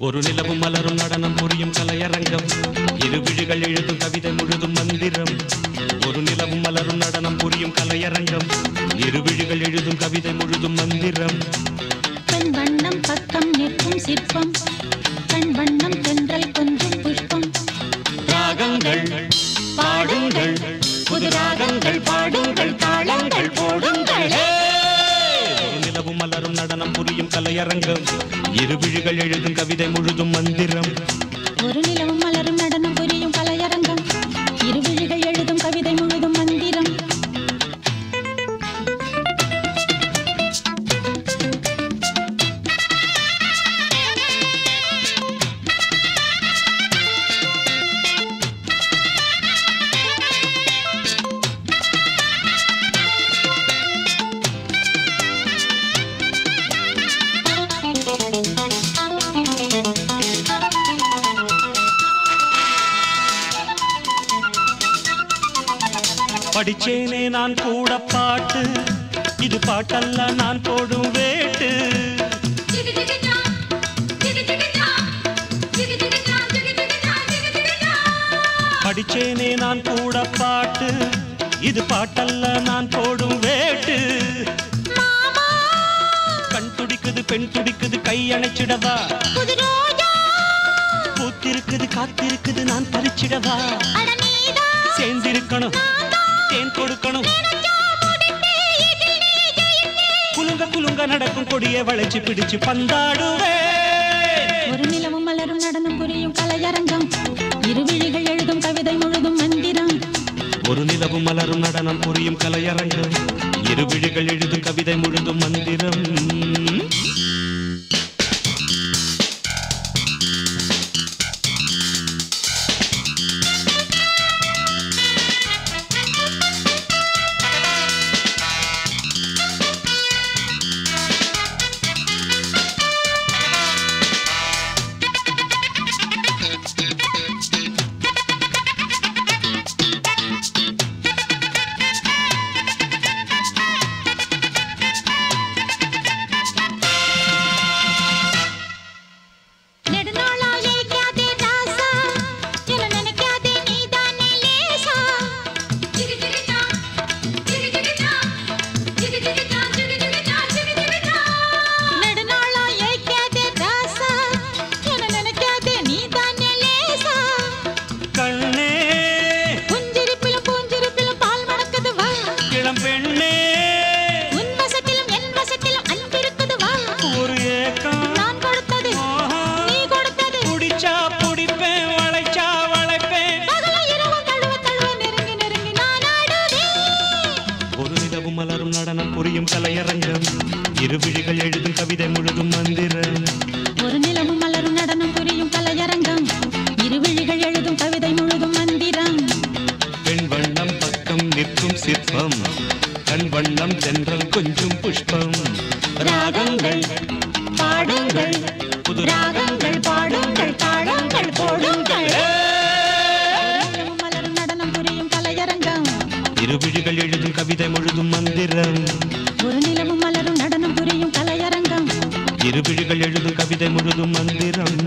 ஒரு நிலவும் மலரும் நடனம் புரியும் கலையரங்கம் இரு விழிகள் எழுதும் கவிதை முழுதும் மந்திரம் ஒரு நிலவும் மலரும் நடனம் புரியும் கலையரங்கம் இரு விழிகள் எழுதும் கவிதை முழுதும் மந்திரம் கண் வண்ணம் பக்கம் நிற்கும் சிற்பம் கண் வண்ணம் தென்றல் கொஞ்சம் புஷ்பம் ராகங்கள் பாடுங்கள் புது ராகங்கள் பாடுங்கள் தாளங்கள் போடுங்கள் ஒரு நிலவும் மலரும் நடனம் புரியும் கலையரங்கம் இரு விழிகள் எழுதும் கவிதை முழுதும் மந்திரம் ஒரு நிலவும் மலரும் நடனம் புரியும் கலையரங்கம் இரு விழிகள் எழுதும் கவிதை முழுதும் மந்திரம் படிச்சேனே நான் கூட பாட்டு இது பாட்டல்ல நான் போடும் வேட்டு படிச்சேனே நான் கூட பாட்டு இது பாட்டல்ல நான் போடும் வேட்டு கண் துடிக்குது பெண் துடிக்குது கை அணைச்சிடவா பூத்திருக்குது காத்திருக்குது நான் பறிச்சிடவா சேர்ந்திருக்கணும் தேன் கொடுக்கணும் குலுங்க குலுங்க நடக்கும் கொடியை வளைச்சு பிடிச்சு பந்தாடுவே ஒரு நிலவும் மலரும் நடனம் புரியும் கலையரங்கம் இரு விழிகள் எழுதும் கவிதை முழுதும் மந்திரம் ஒரு நிலவும் மலரும் நடனம் புரியும் கலையரங்கம் இரு விழிகள் எழுதும் கவிதை முழுதும் மந்திரம் மலரும் நடனம் புரியும் கலையரங்கம் இரு விழிகள் எழுதும் கவிதை முழுதும் மந்திரம் ஒரு நிலவும் மலரும் நடனம் புரியும் கலையரங்கம் இரு விழிகள் எழுதும் கவிதை முழுதும் மந்திரம் பெண் வண்ணம் பக்கம் நிற்கும் சிற்பம் கண் வண்ணம் தென்றல் கொஞ்சம் புஷ்பம் ராகங்கள் பாடுங்கள் புது ராகங்கள் பாடுங்கள் தாளங்கள் போடுங்கள் மலரும் நடனம் புரியும் கலையரங்கம் இரு விழிகள் எழுதும் கவிதை முழுதும் மந்திரம் ஒரு நிலவும் மலரும் நடனம் புரியும் கலையரங்கம் இரு விழிகள் எழுதும் கவிதை முழுதும் மந்திரம்